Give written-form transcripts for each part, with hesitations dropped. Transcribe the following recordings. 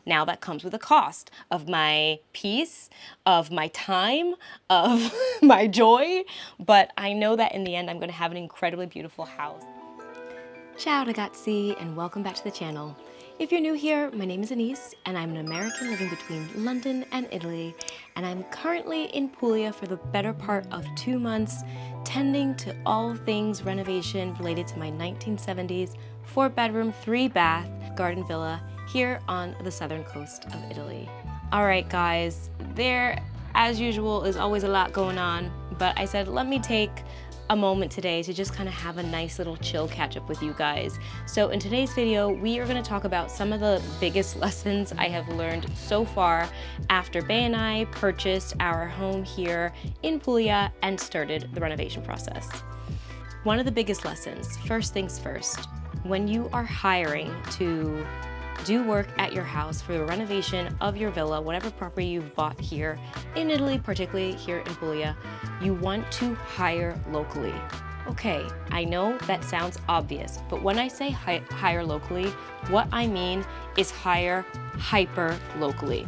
Now that comes with a cost of my peace, of my time, of my joy, but I know that in the end I'm going to have an incredibly beautiful house. Ciao ragazzi, and welcome back to the channel. If you're new here, my name is Anise, and I'm an American living between London and Italy, and I'm currently in Puglia for the better part of 2 months, tending to all things renovation related to my 1970s 4-bedroom, 3-bath garden villa here on the southern coast of Italy. All right, guys, there, as usual, is always a lot going on, but I said let me take a moment today to just kind of have a nice little chill catch up with you guys. So in today's video, we are going to talk about some of the biggest lessons I have learned so far after Bay and I purchased our home here in Puglia and started the renovation process. One of the biggest lessons, first things first, when you are hiring to do work at your house for the renovation of your villa, whatever property you've bought here in Italy, particularly here in Puglia, you want to hire locally. Okay, I know that sounds obvious, but when I say hire locally, what I mean is hire hyper locally.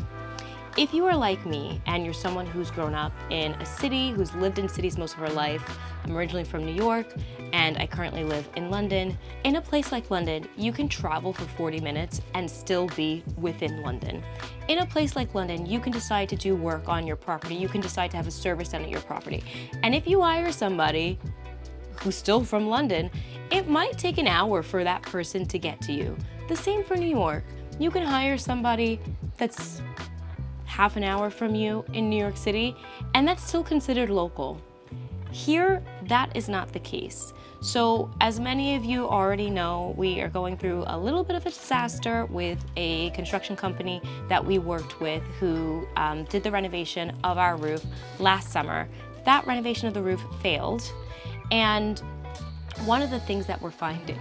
If you are like me and you're someone who's grown up in a city, who's lived in cities most of her life, I'm originally from New York and I currently live in London. In a place like London, you can travel for 40 minutes and still be within London. In a place like London, you can decide to do work on your property. You can decide to have a service done at your property. And if you hire somebody who's still from London, it might take an hour for that person to get to you. The same for New York. You can hire somebody that's half an hour from you in New York City, and that's still considered local. Here, that is not the case. So, as many of you already know, we are going through a little bit of a disaster with a construction company that we worked with who did the renovation of our roof last summer. That renovation of the roof failed, and one of the things that we're finding,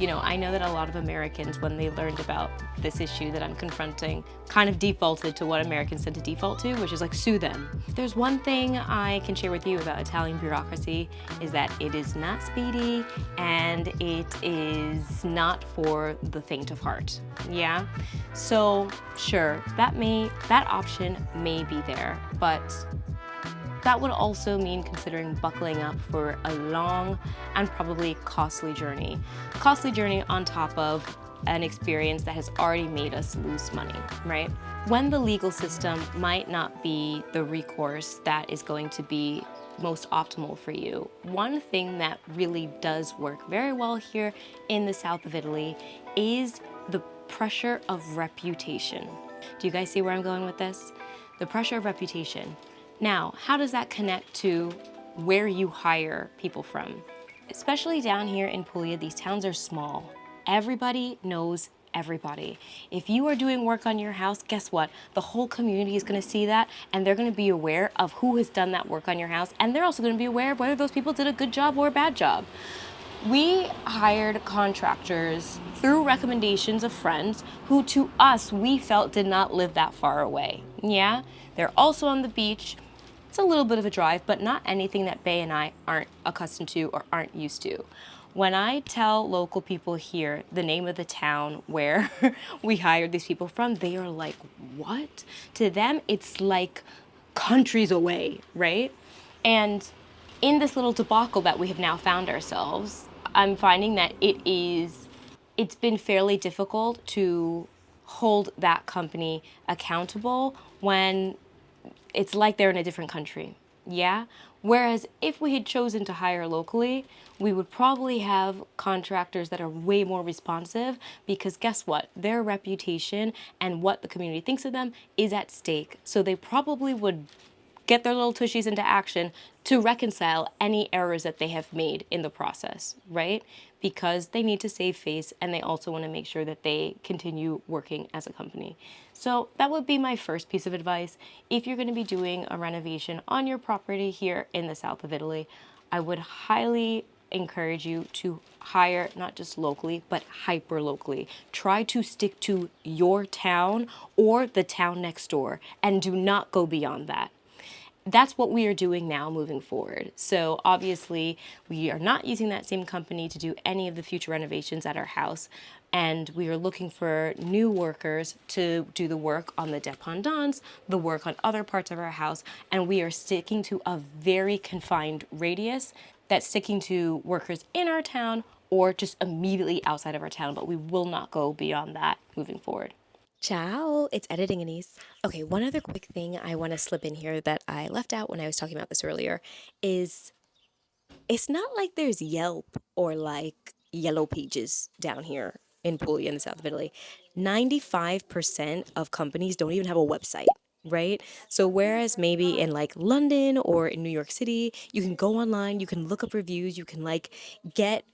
I know that a lot of Americans, when they learned about this issue that I'm confronting, kind of defaulted to what Americans tend to default to, which is like sue them. There's one thing I can share with you about Italian bureaucracy is that it is not speedy and it is not for the faint of heart. Yeah? So sure, that option may be there, but that would also mean considering buckling up for a long and probably costly journey. Costly journey on top of an experience that has already made us lose money, right? When the legal system might not be the recourse that is going to be most optimal for you, one thing that really does work very well here in the south of Italy is the pressure of reputation. Do you guys see where I'm going with this? The pressure of reputation. Now, how does that connect to where you hire people from? Especially down here in Puglia, these towns are small. Everybody knows everybody. If you are doing work on your house, guess what? The whole community is going to see that, and they're going to be aware of who has done that work on your house, and they're also going to be aware of whether those people did a good job or a bad job. We hired contractors through recommendations of friends who, to us, we felt did not live that far away. Yeah? They're also on the beach. It's a little bit of a drive, but not anything that Bay and I aren't accustomed to or aren't used to. When I tell local people here the name of the town where we hired these people from, they are like, what? To them, it's like countries away, right? And in this little debacle that we have now found ourselves, I'm finding that it's been fairly difficult to hold that company accountable when it's like they're in a different country, yeah? Whereas if we had chosen to hire locally, we would probably have contractors that are way more responsive because guess what? Their reputation and what the community thinks of them is at stake. So they probably would get their little tushies into action to reconcile any errors that they have made in the process, right? Because they need to save face and they also want to make sure that they continue working as a company. So that would be my first piece of advice. If you're going to be doing a renovation on your property here in the south of Italy, I would highly encourage you to hire not just locally, but hyper locally. Try to stick to your town or the town next door and do not go beyond that. that's what we are doing now moving forward. So obviously, we are not using that same company to do any of the future renovations at our house. And we are looking for new workers to do the work on the dependance, the work on other parts of our house. And we are sticking to a very confined radius that's sticking to workers in our town or just immediately outside of our town. But we will not go beyond that moving forward. Ciao, it's editing Anise. Okay, one other quick thing I want to slip in here that I left out when I was talking about this earlier is it's not like there's Yelp or like Yellow Pages down here in Puglia in the south of Italy. 95% of companies don't even have a website, right? So whereas maybe in like London or in New York City, you can go online, you can look up reviews, you can like get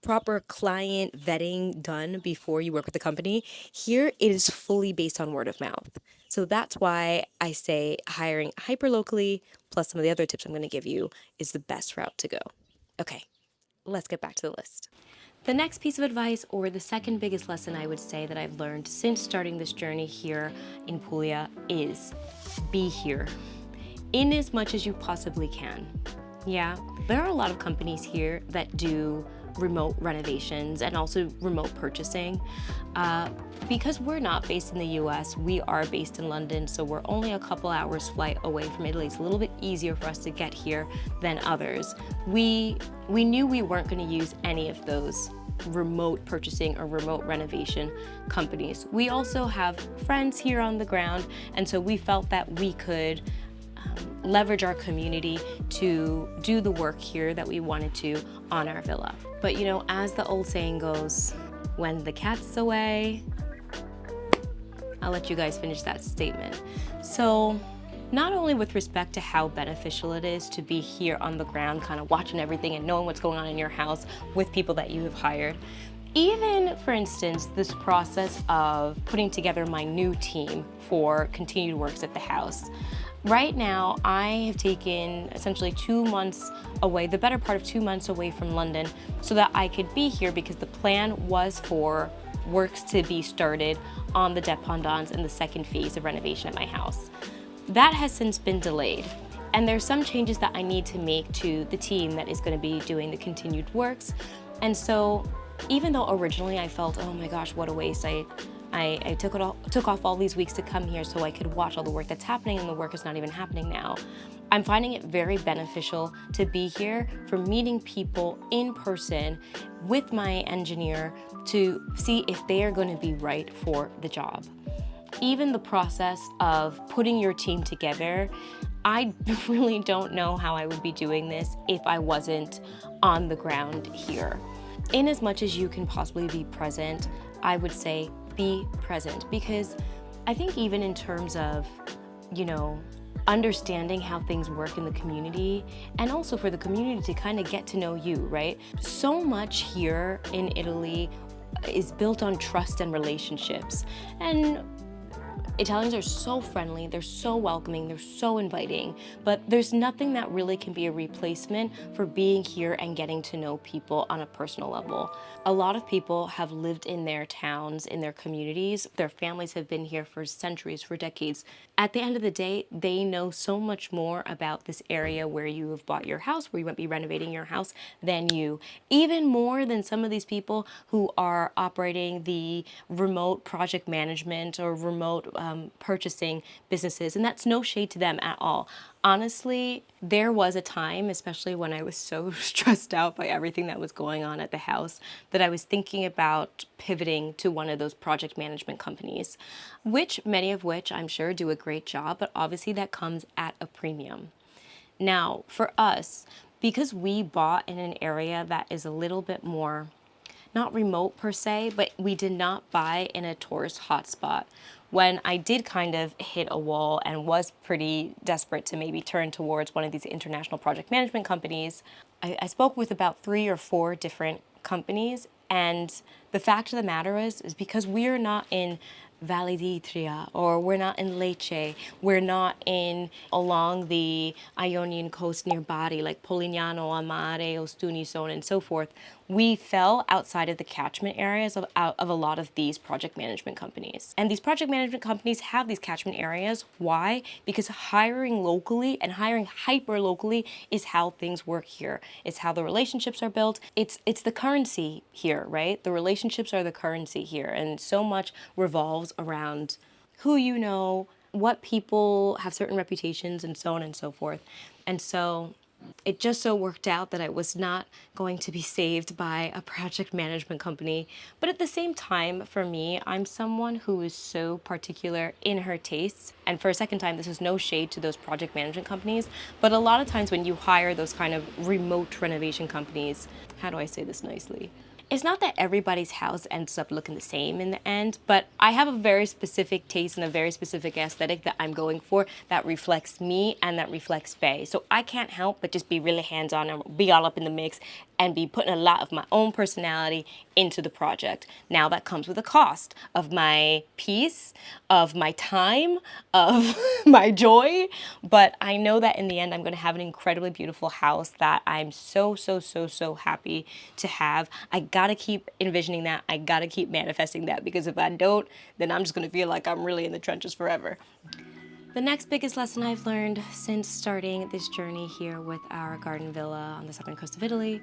proper client vetting done before you work with the company. Here, it is fully based on word of mouth. So that's why I say hiring hyper locally, plus some of the other tips I'm going to give you, is the best route to go. Okay, let's get back to the list. The next piece of advice, or the second biggest lesson I would say that I've learned since starting this journey here in Puglia, is be here in as much as you possibly can. Yeah, there are a lot of companies here that do remote renovations and also remote purchasing. Because we're not based in the US, we are based in London, so we're only a couple hours flight away from Italy. It's a little bit easier for us to get here than others. We knew we weren't going to use any of those remote purchasing or remote renovation companies. We also have friends here on the ground, and so we felt that we could leverage our community to do the work here that we wanted to on our villa. But you know, as the old saying goes, when the cat's away, I'll let you guys finish that statement. So not only with respect to how beneficial it is to be here on the ground, kind of watching everything and knowing what's going on in your house with people that you have hired, even, for instance, this process of putting together my new team for continued works at the house. Right now, I have taken essentially 2 months away, the better part of 2 months away from London, so that I could be here because the plan was for works to be started on the dependance and the second phase of renovation at my house. That has since been delayed. And there's some changes that I need to make to the team that is going to be doing the continued works. And so even though originally I felt, oh my gosh, what a waste, I took off all these weeks to come here so I could watch all the work that's happening, and the work is not even happening now. I'm finding it very beneficial to be here for meeting people in person with my engineer to see if they are going to be right for the job. Even the process of putting your team together, I really don't know how I would be doing this if I wasn't on the ground here. In as much as you can possibly be present, I would say be present, because I think even in terms of, you know, understanding how things work in the community, and also for the community to kind of get to know you, right? So much here in Italy is built on trust and relationships. And Italians are so friendly, they're so welcoming, they're so inviting, but there's nothing that really can be a replacement for being here and getting to know people on a personal level. A lot of people have lived in their towns, in their communities. Their families have been here for centuries, for decades. At the end of the day, they know so much more about this area where you have bought your house, where you might be renovating your house, than you. Even more than some of these people who are operating the remote project management or remote purchasing businesses. And that's no shade to them at all. Honestly, there was a time, especially when I was so stressed out by everything that was going on at the house, that I was thinking about pivoting to one of those project management companies, which many of which I'm sure do a great job, but obviously that comes at a premium. Now, for us, because we bought in an area that is a little bit more, not remote per se, but we did not buy in a tourist hotspot. When I did kind of hit a wall and was pretty desperate to maybe turn towards one of these international project management companies, I spoke with about 3 or 4 different companies, and the fact of the matter is because we're not in Valle d'Itria, or we're not in Lecce, we're not in along the Ionian coast near Bari, like Polignano, Amare, Ostuni, so on and so forth. we fell outside of the catchment areas of a lot of these project management companies. And these project management companies have these catchment areas. Why? Because hiring locally and hiring hyper locally is how things work here. It's how the relationships are built. It's the currency here, right? The relationships are the currency here. And so much revolves around who you know, what people have certain reputations, and so on and so forth. And so it just so worked out that I was not going to be saved by a project management company. But at the same time, for me, I'm someone who is so particular in her tastes. And for a second time, this is no shade to those project management companies, but a lot of times when you hire those kind of remote renovation companies, how do I say this nicely? It's not that everybody's house ends up looking the same in the end, but I have a very specific taste and a very specific aesthetic that I'm going for that reflects me and that reflects Bay. So I can't help but just be really hands-on and be all up in the mix and be putting a lot of my own personality into the project. Now that comes with a cost of my peace, of my time, of my joy, but I know that in the end I'm going to have an incredibly beautiful house that I'm so happy to have. I gotta keep envisioning that. I gotta keep manifesting that, because if I don't, then I'm just gonna feel like I'm really in the trenches forever. The next biggest lesson I've learned since starting this journey here with our garden villa on the southern coast of Italy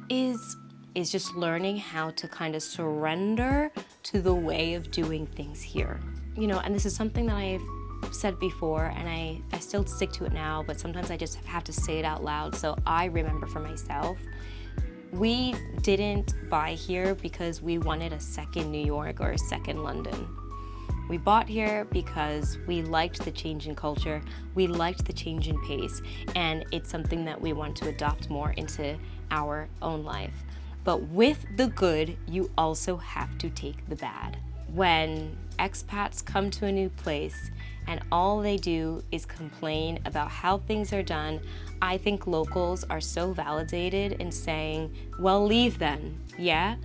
is just learning how to kind of surrender to the way of doing things here. You know, and this is something that I've said before, and I still stick to it now, but sometimes I just have to say it out loud so I remember for myself. We didn't buy here because we wanted a second New York or a second London. We bought here because we liked the change in culture, we liked the change in pace, and it's something that we want to adopt more into our own life. But with the good, you also have to take the bad. When expats come to a new place and all they do is complain about how things are done, I think locals are so validated in saying, well, leave then, yeah?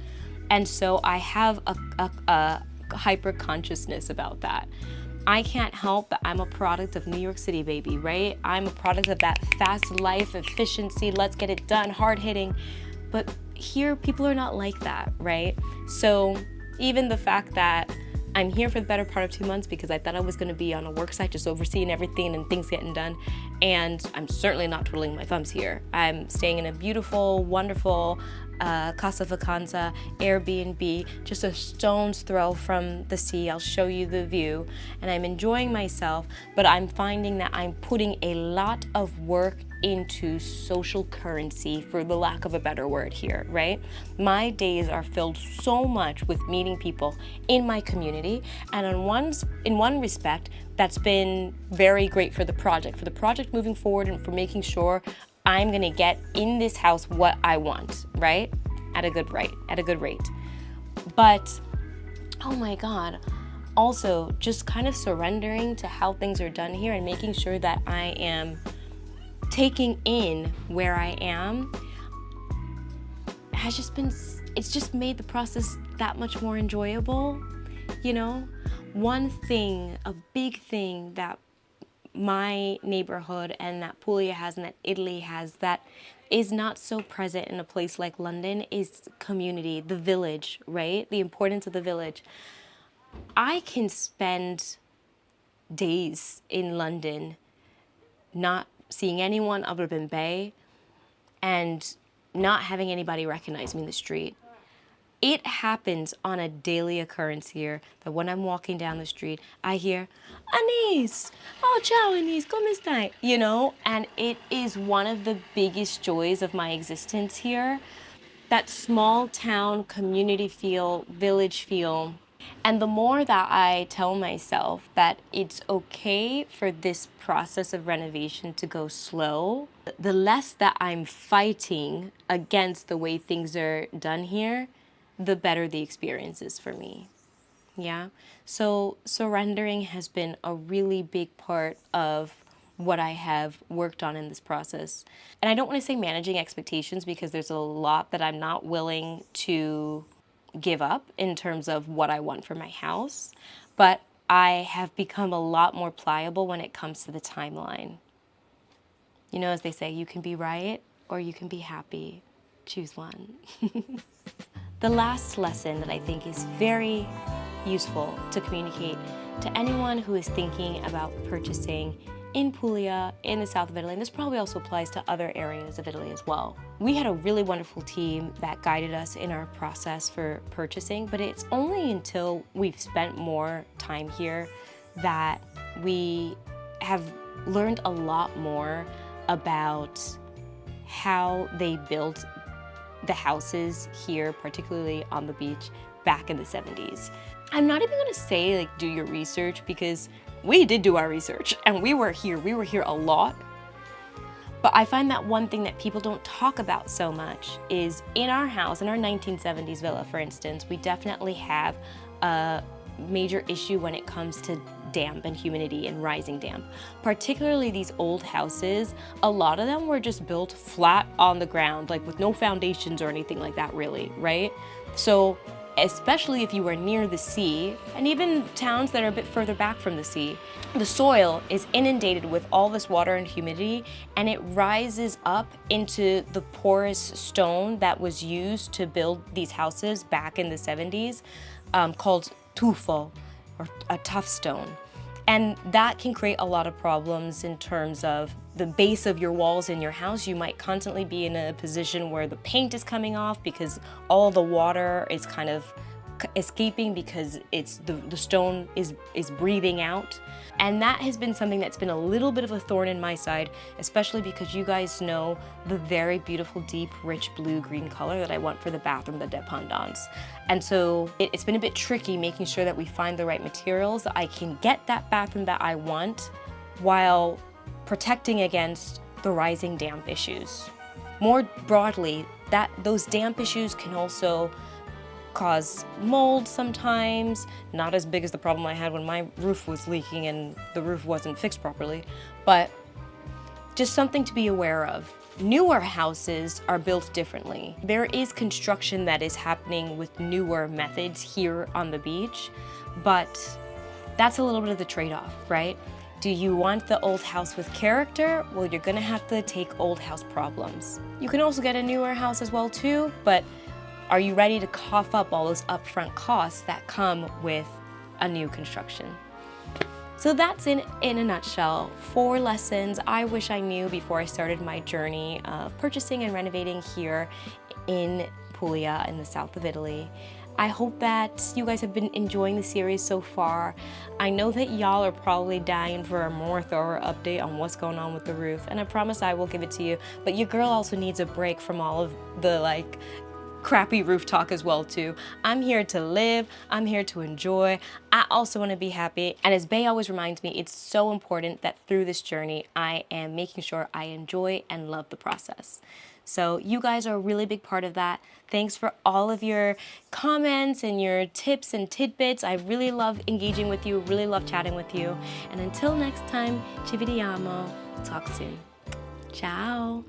And so I have a hyper consciousness about that. I can't help that I'm a product of New York City, baby, right? I'm a product of that fast life, efficiency, let's get it done, hard hitting. But here, people are not like that, right? So even the fact that I'm here for the better part of 2 months because I thought I was gonna be on a work site just overseeing everything and things getting done, and I'm certainly not twiddling my thumbs here. I'm staying in a beautiful, wonderful Casa Vacanza, Airbnb, just a stone's throw from the sea. I'll show you the view, and I'm enjoying myself, but I'm finding that I'm putting a lot of work into social currency, for the lack of a better word here, right? My days are filled so much with meeting people in my community, and in one respect, that's been very great for the project moving forward, and for making sure I'm gonna get in this house what I want, right? At a good rate. But, oh my God, also just kind of surrendering to how things are done here and making sure that I am taking in where I am has just been, it's just made the process that much more enjoyable, you know? One thing, a big thing that my neighborhood and that Puglia has and that Italy has that is not so present in a place like London is community, the village, right? The importance of the village. I can spend days in London not seeing anyone other than Bay and not having anybody recognize me in the street. It happens on a daily occurrence here that when I'm walking down the street, I hear, Anise! Oh, ciao, Anise, come stai? You know, and it is one of the biggest joys of my existence here. That small town community feel, village feel. And the more that I tell myself that it's okay for this process of renovation to go slow, the less that I'm fighting against the way things are done here, the better the experience is for me. Yeah. So surrendering has been a really big part of what I have worked on in this process. And I don't want to say managing expectations because there's a lot that I'm not willing to give up in terms of what I want for my house, but I have become a lot more pliable when it comes to the timeline. You know, as they say, you can be right or you can be happy. choose one. The last lesson that I think is very useful to communicate to anyone who is thinking about purchasing in Puglia, in the south of Italy, and this probably also applies to other areas of Italy as well. We had a really wonderful team that guided us in our process for purchasing, but it's only until we've spent more time here that we have learned a lot more about how they built the houses here, particularly on the beach, back in the 70s. I'm not even gonna say like do your research, because we did do our research and we were here a lot. But I find that one thing that people don't talk about so much is in our house, in our 1970s villa, for instance, we definitely have a major issue when it comes to damp and humidity and rising damp. Particularly these old houses, a lot of them were just built flat on the ground, like with no foundations or anything like that really, right? So especially if you are near the sea, and even towns that are a bit further back from the sea, the soil is inundated with all this water and humidity, and it rises up into the porous stone that was used to build these houses back in the 70s, called tufo, or a tough stone. And that can create a lot of problems in terms of the base of your walls in your house. You might constantly be in a position where the paint is coming off because all the water is kind of escaping because the stone is breathing out. And that has been something that's been a little bit of a thorn in my side, especially because you guys know the very beautiful, deep, rich blue-green color that I want for the bathroom, the dependance. And so it's been a bit tricky making sure that we find the right materials that I can get that bathroom that I want while protecting against the rising damp issues. More broadly, those damp issues can also cause mold sometimes, not as big as the problem I had when my roof was leaking and the roof wasn't fixed properly, but just something to be aware of. Newer houses are built differently. There is construction that is happening with newer methods here on the beach, but that's a little bit of the trade-off, right? Do you want the old house with character? Well, you're gonna have to take old house problems. You can also get a newer house as well too, but are you ready to cough up all those upfront costs that come with a new construction? So that's in a nutshell 4 lessons I wish I knew before I started my journey of purchasing and renovating here in Puglia in the south of Italy. I hope that you guys have been enjoying the series so far. I know that y'all are probably dying for a more thorough update on what's going on with the roof, and I promise I will give it to you, but your girl also needs a break from all of the crappy roof talk as well too. I'm here to live, I'm here to enjoy. I also want to be happy, and as Bay always reminds me, it's so important that through this journey I am making sure I enjoy and love the process. So you guys are a really big part of that. Thanks for all of your comments and your tips and tidbits. I really love engaging with you, really love chatting with you. And until next time, ci vediamo. Talk soon. Ciao.